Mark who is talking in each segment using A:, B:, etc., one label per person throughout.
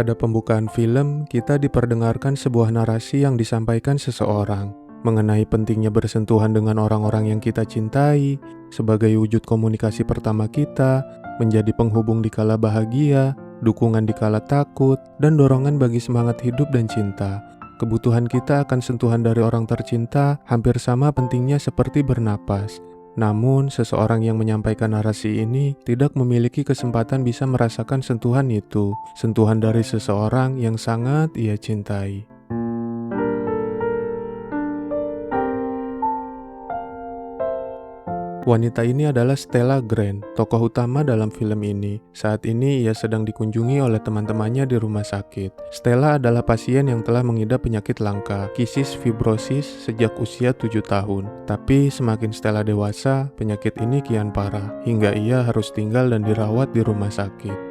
A: Pada pembukaan film, kita diperdengarkan sebuah narasi yang disampaikan seseorang mengenai pentingnya bersentuhan dengan orang-orang yang kita cintai sebagai wujud komunikasi pertama kita, menjadi penghubung di kala bahagia, dukungan di kala takut, dan dorongan bagi semangat hidup dan cinta. Kebutuhan kita akan sentuhan dari orang tercinta hampir sama pentingnya seperti bernapas. Namun, seseorang yang menyampaikan narasi ini tidak memiliki kesempatan bisa merasakan sentuhan itu, sentuhan dari seseorang yang sangat ia cintai. Wanita ini adalah Stella Grant, tokoh utama dalam film ini. Saat ini ia sedang dikunjungi oleh teman-temannya di rumah sakit. Stella adalah pasien yang telah mengidap penyakit langka, kisis fibrosis, sejak usia 7 tahun. Tapi semakin Stella dewasa, penyakit ini kian parah, hingga ia harus tinggal dan dirawat di rumah sakit.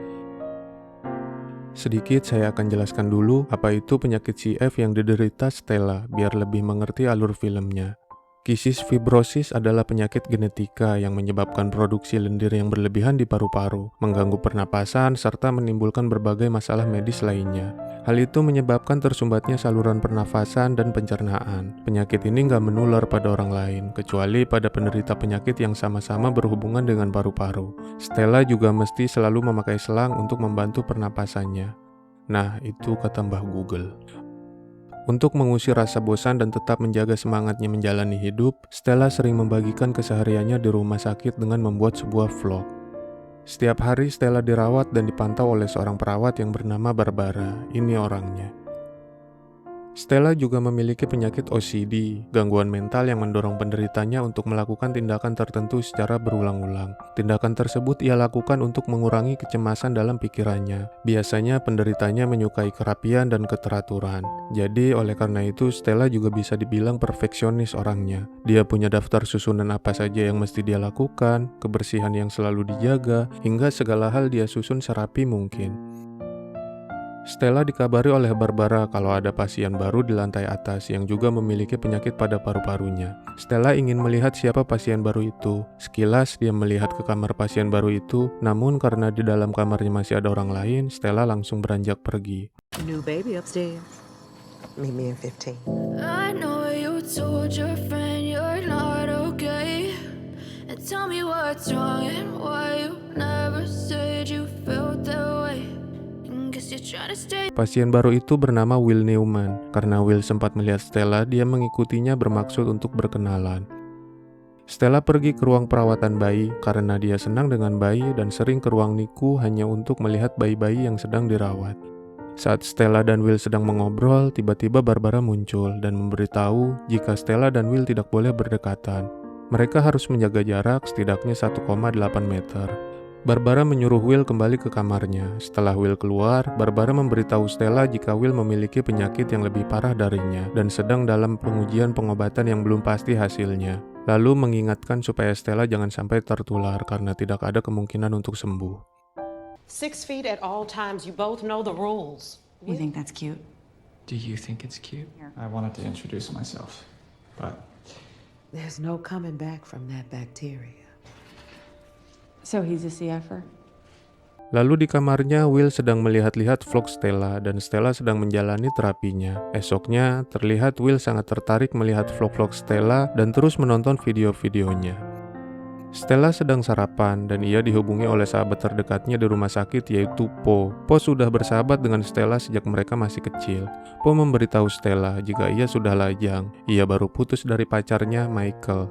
A: Sedikit saya akan jelaskan dulu apa itu penyakit CF yang diderita Stella, biar lebih mengerti alur filmnya. Kisis fibrosis adalah penyakit genetika yang menyebabkan produksi lendir yang berlebihan di paru-paru, mengganggu pernapasan, serta menimbulkan berbagai masalah medis lainnya. Hal itu menyebabkan tersumbatnya saluran pernafasan dan pencernaan. Penyakit ini nggak menular pada orang lain, kecuali pada penderita penyakit yang sama-sama berhubungan dengan paru-paru. Stella juga mesti selalu memakai selang untuk membantu pernapasannya. Nah, itu kata Mbah Google. Untuk mengusir rasa bosan dan tetap menjaga semangatnya menjalani hidup, Stella sering membagikan kesehariannya di rumah sakit dengan membuat sebuah vlog. Setiap hari Stella dirawat dan dipantau oleh seorang perawat yang bernama Barbara. Ini orangnya. Stella juga memiliki penyakit OCD, gangguan mental yang mendorong penderitanya untuk melakukan tindakan tertentu secara berulang-ulang. Tindakan tersebut ia lakukan untuk mengurangi kecemasan dalam pikirannya. Biasanya penderitanya menyukai kerapian dan keteraturan. Jadi oleh karena itu Stella juga bisa dibilang perfeksionis orangnya. Dia punya daftar susunan apa saja yang mesti dia lakukan, kebersihan yang selalu dijaga, hingga segala hal dia susun serapi mungkin. Stella dikabari oleh Barbara kalau ada pasien baru di lantai atas yang juga memiliki penyakit pada paru-parunya. Stella ingin melihat siapa pasien baru itu. Sekilas dia melihat ke kamar pasien baru itu, namun karena di dalam kamarnya masih ada orang lain, Stella langsung beranjak pergi.
B: New baby upstairs. Meet me in 15.
C: I know you told your friend you're not okay, and tell me what's wrong and why you never said you felt that way.
A: Pasien baru itu bernama Will Newman. Karena Will sempat melihat Stella, dia mengikutinya bermaksud untuk berkenalan. Stella pergi ke ruang perawatan bayi karena dia senang dengan bayi dan sering ke ruang NICU hanya untuk melihat bayi-bayi yang sedang dirawat. Saat Stella dan Will sedang mengobrol, tiba-tiba Barbara muncul dan memberitahu jika Stella dan Will tidak boleh berdekatan. Mereka harus menjaga jarak setidaknya 1,8 meter. Barbara menyuruh Will kembali ke kamarnya. Setelah Will keluar, Barbara memberitahu Stella jika Will memiliki penyakit yang lebih parah darinya dan sedang dalam pengujian pengobatan yang belum pasti hasilnya. Lalu mengingatkan supaya Stella jangan sampai tertular karena tidak ada kemungkinan untuk sembuh.
D: 6 feet at all times. You both know the rules.
B: You think that's cute?
E: Do you think it's cute? I wanted to introduce myself, but
D: There's no coming back from that bacteria.
B: So he's a CFer?
A: Lalu di kamarnya, Will sedang melihat-lihat vlog Stella dan Stella sedang menjalani terapinya. Esoknya, terlihat Will sangat tertarik melihat vlog-vlog Stella dan terus menonton video-videonya. Stella sedang sarapan dan ia dihubungi oleh sahabat terdekatnya di rumah sakit yaitu Po. Po sudah bersahabat dengan Stella sejak mereka masih kecil. Po memberitahu Stella jika ia sudah lajang. Ia baru putus dari pacarnya, Michael.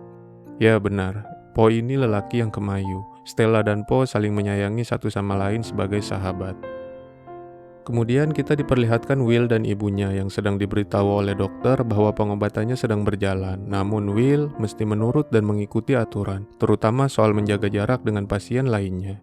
A: Ya benar, Po ini lelaki yang kemayu. Stella dan Po saling menyayangi satu sama lain sebagai sahabat. Kemudian kita diperlihatkan Will dan ibunya yang sedang diberitahu oleh dokter bahwa pengobatannya sedang berjalan. Namun Will mesti menurut dan mengikuti aturan, terutama soal menjaga jarak dengan pasien lainnya.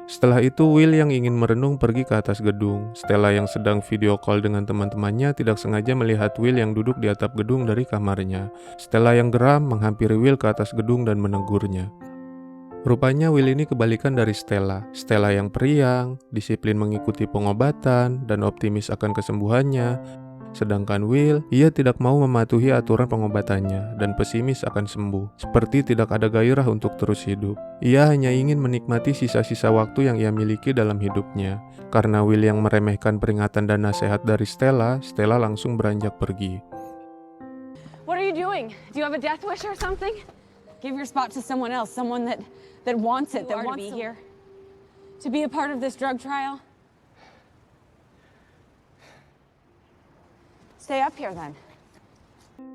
A: Setelah itu Will yang ingin merenung pergi ke atas gedung. Stella yang sedang video call dengan teman-temannya tidak sengaja melihat Will yang duduk di atap gedung dari kamarnya. Stella yang geram menghampiri Will ke atas gedung dan menegurnya. Rupanya Will ini kebalikan dari Stella. Stella yang periang, disiplin mengikuti pengobatan, dan optimis akan kesembuhannya. Sedangkan Will, ia tidak mau mematuhi aturan pengobatannya dan pesimis akan sembuh, seperti tidak ada gairah untuk terus hidup. Ia hanya ingin menikmati sisa-sisa waktu yang ia miliki dalam hidupnya. Karena Will yang meremehkan peringatan dan nasihat dari Stella, Stella langsung beranjak pergi.
F: What are you doing? Do you have a death wish or something? Give your spot to someone else, someone that wants it, that wants to be here. To be a part of this drug trial. Stay up here then.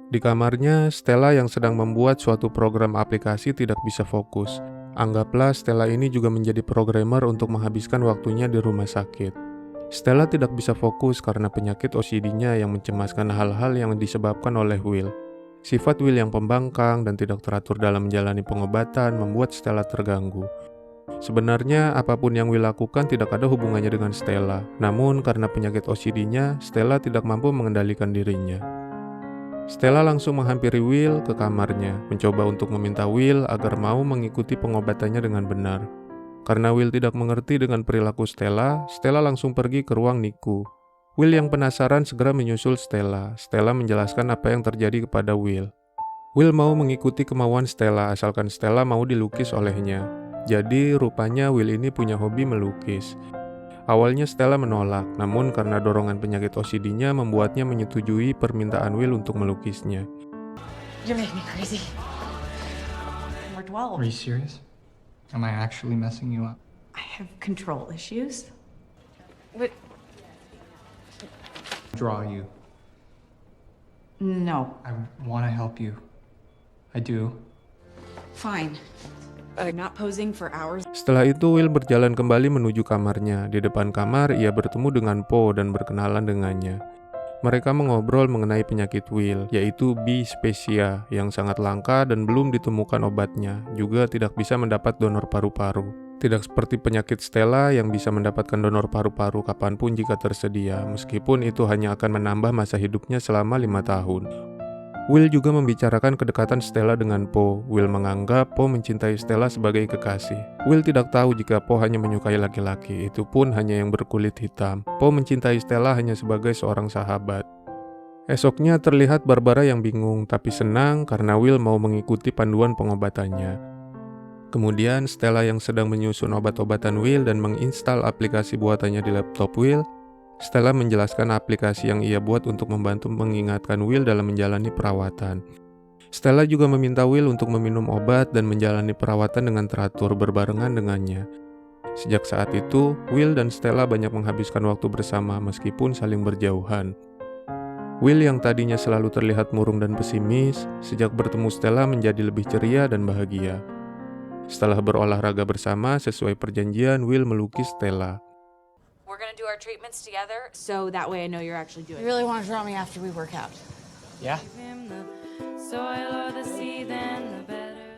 A: Di kamarnya, Stella yang sedang membuat suatu program aplikasi tidak bisa fokus. Anggaplah Stella ini juga menjadi programmer untuk menghabiskan waktunya di rumah sakit. Stella tidak bisa fokus karena penyakit OCD-nya yang mencemaskan hal-hal yang disebabkan oleh Will. Sifat Will yang pembangkang dan tidak teratur dalam menjalani pengobatan membuat Stella terganggu. Sebenarnya, apapun yang Will lakukan tidak ada hubungannya dengan Stella. Namun, karena penyakit OCD-nya, Stella tidak mampu mengendalikan dirinya. Stella langsung menghampiri Will ke kamarnya, mencoba untuk meminta Will agar mau mengikuti pengobatannya dengan benar. Karena Will tidak mengerti dengan perilaku Stella, Stella langsung pergi ke ruang NICU. Will yang penasaran segera menyusul Stella. Stella menjelaskan apa yang terjadi kepada Will. Will mau mengikuti kemauan Stella asalkan Stella mau dilukis olehnya. Jadi, rupanya Will ini punya hobi melukis. Awalnya Stella menolak, namun karena dorongan penyakit OCD-nya membuatnya menyetujui permintaan Will untuk melukisnya.
F: You're making me crazy. We're 12.
E: Are you serious? Am I actually messing you up?
F: I have control issues. But
E: Draw you.
F: no,
E: I want to help you. I do.
F: fine. I'm not posing for hours.
A: Setelah itu, Will berjalan kembali menuju kamarnya. Di depan kamar, ia bertemu dengan Po dan berkenalan dengannya. Mereka mengobrol mengenai penyakit Will, yaitu bisphasia, yang sangat langka dan belum ditemukan obatnya, juga tidak bisa mendapat donor paru-paru. Tidak seperti penyakit Stella yang bisa mendapatkan donor paru-paru kapanpun jika tersedia, meskipun itu hanya akan menambah masa hidupnya selama 5 tahun. Will juga membicarakan kedekatan Stella dengan Po. Will menganggap Po mencintai Stella sebagai kekasih. Will tidak tahu jika Po hanya menyukai laki-laki, itu pun hanya yang berkulit hitam. Po mencintai Stella hanya sebagai seorang sahabat. Esoknya terlihat Barbara yang bingung, tapi senang karena Will mau mengikuti panduan pengobatannya. Kemudian Stella yang sedang menyusun obat-obatan Will dan menginstal aplikasi buatannya di laptop Will. Stella menjelaskan aplikasi yang ia buat untuk membantu mengingatkan Will dalam menjalani perawatan. Stella juga meminta Will untuk meminum obat dan menjalani perawatan dengan teratur berbarengan dengannya. Sejak saat itu, Will dan Stella banyak menghabiskan waktu bersama meskipun saling berjauhan. Will yang tadinya selalu terlihat murung dan pesimis, sejak bertemu Stella menjadi lebih ceria dan bahagia. Setelah berolahraga bersama sesuai perjanjian, Will melukis Stella.
G: We're gonna do our treatments together, so that way I know you're actually doing
F: You really want to draw me after we work out?
E: Yeah?
C: Him the soil or the sea, then the better.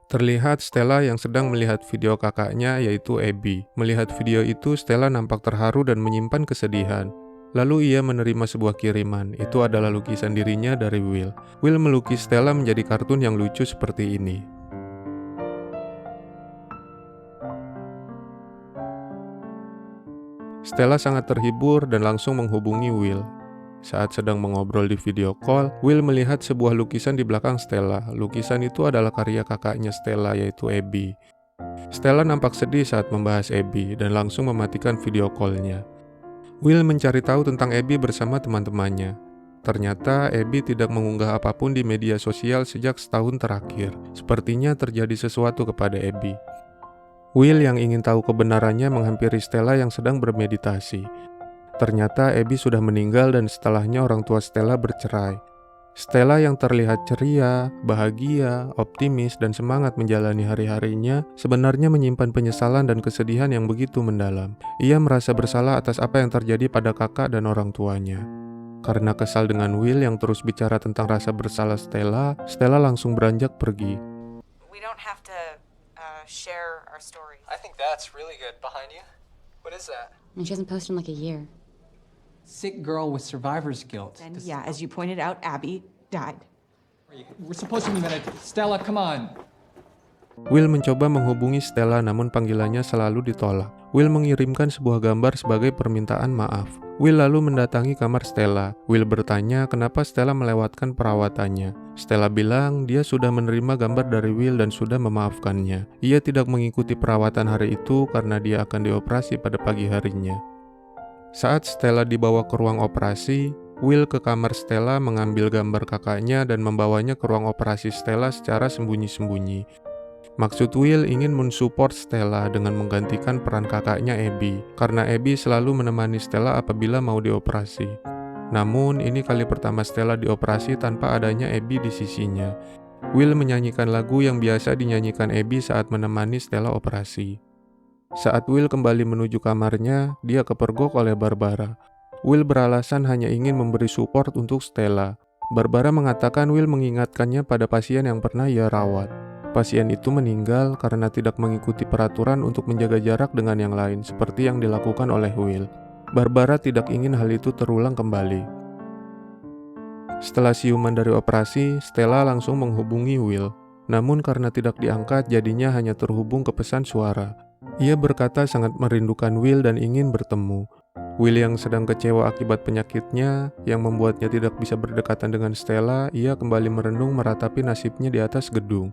A: Terlihat Stella yang sedang melihat video kakaknya yaitu Abby. Melihat video itu, Stella nampak terharu dan menyimpan kesedihan. Lalu ia menerima sebuah kiriman. Itu adalah lukisan dirinya dari Will. Will melukis Stella menjadi kartun yang lucu seperti ini. Stella sangat terhibur dan langsung menghubungi Will. Saat sedang mengobrol di video call, Will melihat sebuah lukisan di belakang Stella. Lukisan itu adalah karya kakaknya Stella, yaitu Abby. Stella nampak sedih saat membahas Abby dan langsung mematikan video call-nya. Will mencari tahu tentang Abby bersama teman-temannya. Ternyata Abby tidak mengunggah apapun di media sosial sejak setahun terakhir. Sepertinya terjadi sesuatu kepada Abby. Will yang ingin tahu kebenarannya menghampiri Stella yang sedang bermeditasi. Ternyata Abby sudah meninggal dan setelahnya orang tua Stella bercerai. Stella yang terlihat ceria, bahagia, optimis, dan semangat menjalani hari-harinya sebenarnya menyimpan penyesalan dan kesedihan yang begitu mendalam. Ia merasa bersalah atas apa yang terjadi pada kakak dan orang tuanya. Karena kesal dengan Will yang terus bicara tentang rasa bersalah Stella, Stella langsung beranjak pergi.
G: We don't have to share our stories.
H: I think that's really good. Behind you? What is that?
I: And she hasn't posted in like a year.
E: Sick girl with survivor's guilt.
G: And yeah, as you pointed out, Abby died.
E: We're supposed to be meditate. Stella, come on.
A: Will mencoba menghubungi Stella namun panggilannya selalu ditolak. Will mengirimkan sebuah gambar sebagai permintaan maaf. Will lalu mendatangi kamar Stella. Will bertanya kenapa Stella melewatkan perawatannya. Stella bilang dia sudah menerima gambar dari Will dan sudah memaafkannya. Ia tidak mengikuti perawatan hari itu karena dia akan dioperasi pada pagi harinya. Saat Stella dibawa ke ruang operasi, Will ke kamar Stella mengambil gambar kakaknya dan membawanya ke ruang operasi Stella secara sembunyi-sembunyi. Maksud Will ingin mensupport Stella dengan menggantikan peran kakaknya Abby, karena Abby selalu menemani Stella apabila mau dioperasi. Namun, ini kali pertama Stella dioperasi tanpa adanya Abby di sisinya. Will menyanyikan lagu yang biasa dinyanyikan Abby saat menemani Stella operasi. Saat Will kembali menuju kamarnya, dia kepergok oleh Barbara. Will beralasan hanya ingin memberi support untuk Stella. Barbara mengatakan Will mengingatkannya pada pasien yang pernah ia rawat. Pasien itu meninggal karena tidak mengikuti peraturan untuk menjaga jarak dengan yang lain, seperti yang dilakukan oleh Will. Barbara tidak ingin hal itu terulang kembali. Setelah siuman dari operasi, Stella langsung menghubungi Will. Namun karena tidak diangkat, jadinya hanya terhubung ke pesan suara. Ia berkata sangat merindukan Will dan ingin bertemu. Will yang sedang kecewa akibat penyakitnya, yang membuatnya tidak bisa berdekatan dengan Stella, ia kembali merenung meratapi nasibnya di atas gedung.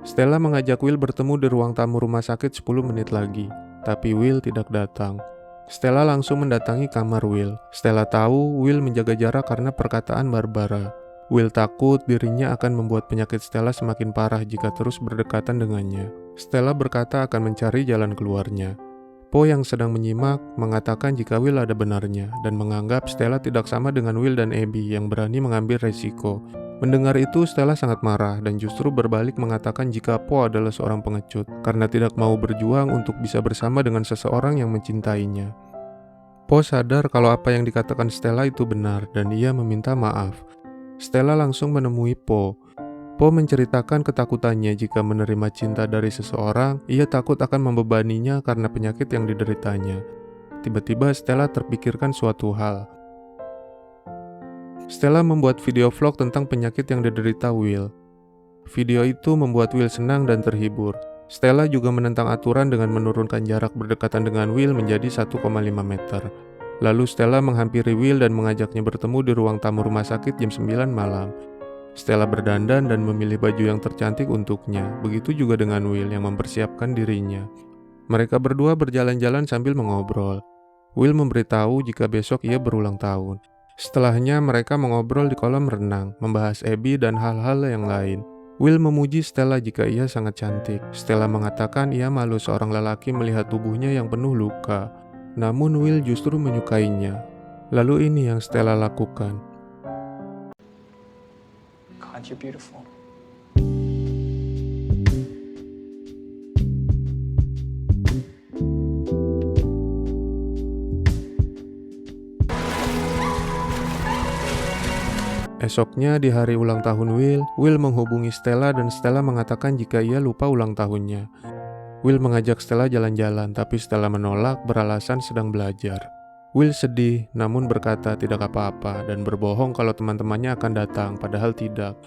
A: Stella mengajak Will bertemu di ruang tamu rumah sakit 10 menit lagi, tapi Will tidak datang. Stella langsung mendatangi kamar Will. Stella tahu Will menjaga jarak karena perkataan Barbara. Will takut dirinya akan membuat penyakit Stella semakin parah jika terus berdekatan dengannya. Stella berkata akan mencari jalan keluarnya. Po yang sedang menyimak mengatakan jika Will ada benarnya dan menganggap Stella tidak sama dengan Will dan Abby yang berani mengambil resiko. Mendengar itu, Stella sangat marah dan justru berbalik mengatakan jika Po adalah seorang pengecut karena tidak mau berjuang untuk bisa bersama dengan seseorang yang mencintainya. Po sadar kalau apa yang dikatakan Stella itu benar dan ia meminta maaf. Stella langsung menemui Po. Po menceritakan ketakutannya jika menerima cinta dari seseorang, ia takut akan membebaninya karena penyakit yang dideritanya. Tiba-tiba Stella terpikirkan suatu hal. Stella membuat video vlog tentang penyakit yang diderita Will. Video itu membuat Will senang dan terhibur. Stella juga menentang aturan dengan menurunkan jarak berdekatan dengan Will menjadi 1,5 meter. Lalu Stella menghampiri Will dan mengajaknya bertemu di ruang tamu rumah sakit jam 9 malam. Stella berdandan dan memilih baju yang tercantik untuknya, begitu juga dengan Will yang mempersiapkan dirinya. Mereka berdua berjalan-jalan sambil mengobrol. Will memberitahu jika besok ia berulang tahun. Setelahnya mereka mengobrol di kolam renang, membahas Abby dan hal-hal yang lain. Will memuji Stella jika ia sangat cantik. Stella mengatakan ia malu seorang lelaki melihat tubuhnya yang penuh luka. Namun Will justru menyukainya. Lalu ini yang Stella lakukan.
E: God, you're beautiful.
A: Esoknya di hari ulang tahun Will menghubungi Stella dan Stella mengatakan jika ia lupa ulang tahunnya. Will mengajak Stella jalan-jalan, tapi Stella menolak beralasan sedang belajar. Will sedih, namun berkata tidak apa-apa dan berbohong kalau teman-temannya akan datang, padahal tidak.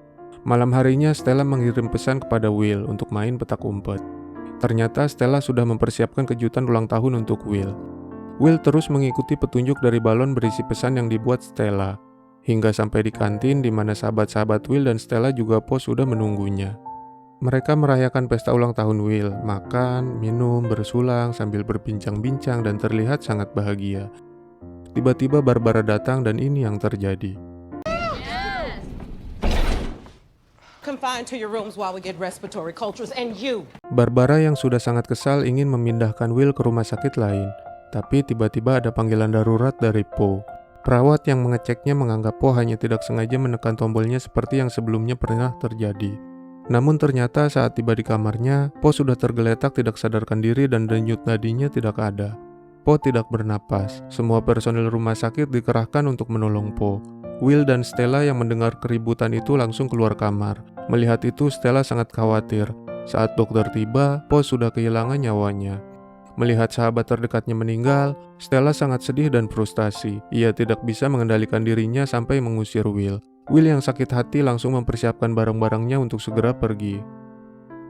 A: Malam harinya Stella mengirim pesan kepada Will untuk main petak umpet. Ternyata Stella sudah mempersiapkan kejutan ulang tahun untuk Will. Will terus mengikuti petunjuk dari balon berisi pesan yang dibuat Stella. Hingga sampai di kantin di mana sahabat-sahabat Will dan Stella juga Po sudah menunggunya. Mereka merayakan pesta ulang tahun Will, makan, minum, bersulang sambil berbincang-bincang dan terlihat sangat bahagia. Tiba-tiba Barbara datang dan ini yang terjadi.
D: Confined to your rooms while we get respiratory cultures, and you.
A: Barbara yang sudah sangat kesal ingin memindahkan Will ke rumah sakit lain, tapi tiba-tiba ada panggilan darurat dari Po. Perawat yang mengeceknya menganggap Po hanya tidak sengaja menekan tombolnya seperti yang sebelumnya pernah terjadi. Namun ternyata saat tiba di kamarnya, Po sudah tergeletak tidak sadarkan diri dan denyut nadinya tidak ada. Po tidak bernapas. Semua personil rumah sakit dikerahkan untuk menolong Po. Will dan Stella yang mendengar keributan itu langsung keluar kamar. Melihat itu, Stella sangat khawatir. Saat dokter tiba, Po sudah kehilangan nyawanya. Melihat sahabat terdekatnya meninggal, Stella sangat sedih dan frustasi. Ia tidak bisa mengendalikan dirinya sampai mengusir Will. Will yang sakit hati langsung mempersiapkan barang-barangnya untuk segera pergi.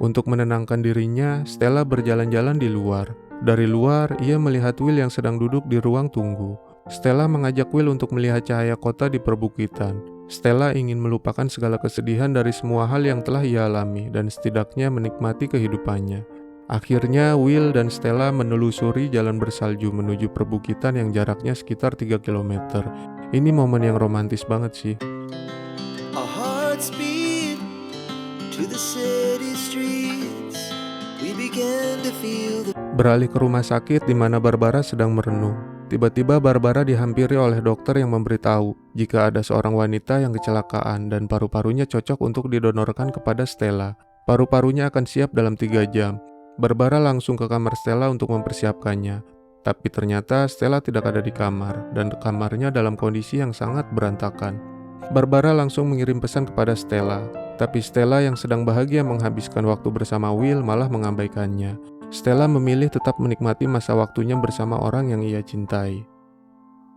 A: Untuk menenangkan dirinya, Stella berjalan-jalan di luar. Dari luar, ia melihat Will yang sedang duduk di ruang tunggu. Stella mengajak Will untuk melihat cahaya kota di perbukitan. Stella ingin melupakan segala kesedihan dari semua hal yang telah ia alami dan setidaknya menikmati kehidupannya. Akhirnya, Will dan Stella menelusuri jalan bersalju menuju perbukitan yang jaraknya sekitar 3 km. Ini momen yang romantis banget sih.
I: Our hearts beat to the city streets. We began to feel the...
A: Beralih ke rumah sakit di mana Barbara sedang merenung. Tiba-tiba Barbara dihampiri oleh dokter yang memberitahu jika ada seorang wanita yang kecelakaan dan paru-parunya cocok untuk didonorkan kepada Stella. Paru-parunya akan siap dalam 3 jam. Barbara langsung ke kamar Stella untuk mempersiapkannya. Tapi ternyata Stella tidak ada di kamar dan kamarnya dalam kondisi yang sangat berantakan. Barbara langsung mengirim pesan kepada Stella, tapi Stella yang sedang bahagia menghabiskan waktu bersama Will malah mengabaikannya. Stella memilih tetap menikmati masa waktunya bersama orang yang ia cintai.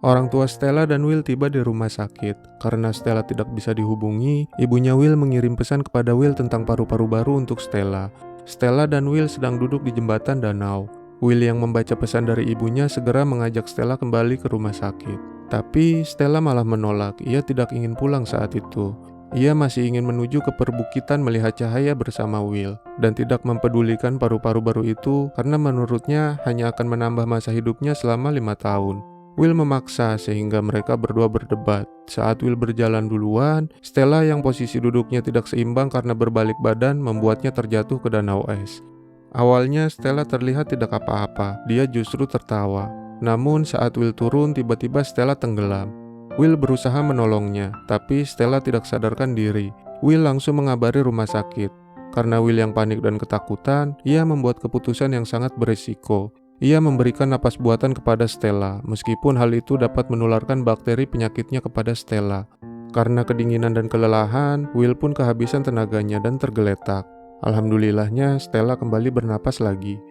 A: Orang tua Stella dan Will tiba di rumah sakit. Karena Stella tidak bisa dihubungi, ibunya Will mengirim pesan kepada Will tentang paru-paru baru untuk Stella. Stella dan Will sedang duduk di jembatan danau. Will yang membaca pesan dari ibunya segera mengajak Stella kembali ke rumah sakit. Tapi Stella malah menolak, ia tidak ingin pulang saat itu. Ia masih ingin menuju ke perbukitan melihat cahaya bersama Will, dan tidak mempedulikan paru-paru baru itu karena menurutnya hanya akan menambah masa hidupnya selama 5 tahun. Will memaksa sehingga mereka berdua berdebat. Saat Will berjalan duluan, Stella yang posisi duduknya tidak seimbang karena berbalik badan membuatnya terjatuh ke danau es. Awalnya Stella terlihat tidak apa-apa, dia justru tertawa. Namun saat Will turun, tiba-tiba Stella tenggelam. Will berusaha menolongnya, tapi Stella tidak sadarkan diri. Will langsung mengabari rumah sakit. Karena Will yang panik dan ketakutan, ia membuat keputusan yang sangat berisiko. Ia memberikan napas buatan kepada Stella, meskipun hal itu dapat menularkan bakteri penyakitnya kepada Stella. Karena kedinginan dan kelelahan, Will pun kehabisan tenaganya dan tergeletak. Alhamdulillahnya, Stella kembali bernapas lagi.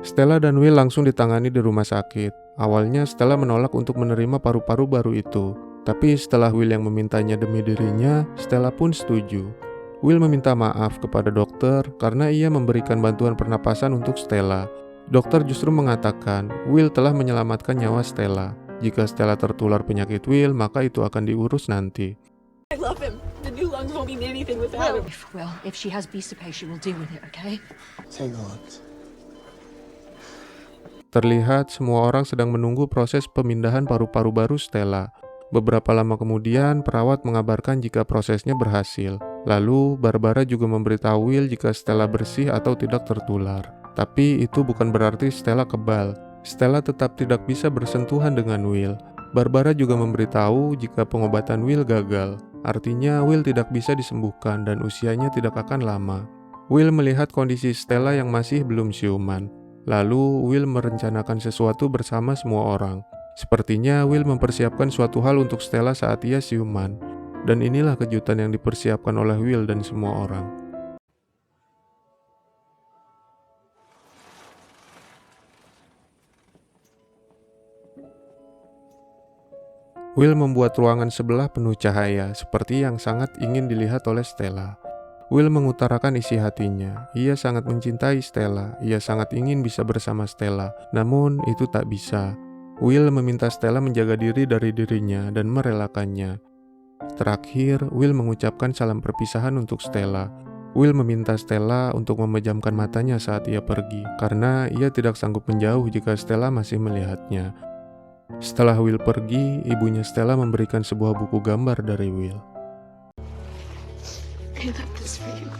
A: Stella dan Will langsung ditangani di rumah sakit. Awalnya Stella menolak untuk menerima paru-paru baru itu, tapi setelah Will yang memintanya demi dirinya, Stella pun setuju. Will meminta maaf kepada dokter karena ia memberikan bantuan pernapasan untuk Stella. Dokter justru mengatakan Will telah menyelamatkan nyawa Stella. Jika Stella tertular penyakit Will, maka itu akan diurus nanti.
F: I love him. The new lungs won't mean anything without him.
B: If she has B-Suppay, she will deal with it, okay?
I: Take a look.
A: Terlihat semua orang sedang menunggu proses pemindahan paru-paru baru Stella. Beberapa lama kemudian, perawat mengabarkan jika prosesnya berhasil. Lalu, Barbara juga memberitahu Will jika Stella bersih atau tidak tertular. Tapi itu bukan berarti Stella kebal. Stella tetap tidak bisa bersentuhan dengan Will. Barbara juga memberitahu jika pengobatan Will gagal. Artinya, Will tidak bisa disembuhkan dan usianya tidak akan lama. Will melihat kondisi Stella yang masih belum siuman. Lalu, Will merencanakan sesuatu bersama semua orang. Sepertinya Will mempersiapkan suatu hal untuk Stella saat ia siuman. Dan inilah kejutan yang dipersiapkan oleh Will dan semua orang. Will membuat ruangan sebelah penuh cahaya, seperti yang sangat ingin dilihat oleh Stella. Will mengutarakan isi hatinya. Ia sangat mencintai Stella. Ia sangat ingin bisa bersama Stella. Namun itu tak bisa. Will meminta Stella menjaga diri dari dirinya dan merelakannya. Terakhir, Will mengucapkan salam perpisahan untuk Stella. Will meminta Stella untuk memejamkan matanya saat ia pergi, karena ia tidak sanggup menjauh jika Stella masih melihatnya. Setelah Will pergi, ibunya Stella memberikan sebuah buku gambar dari Will.
B: I love this for you.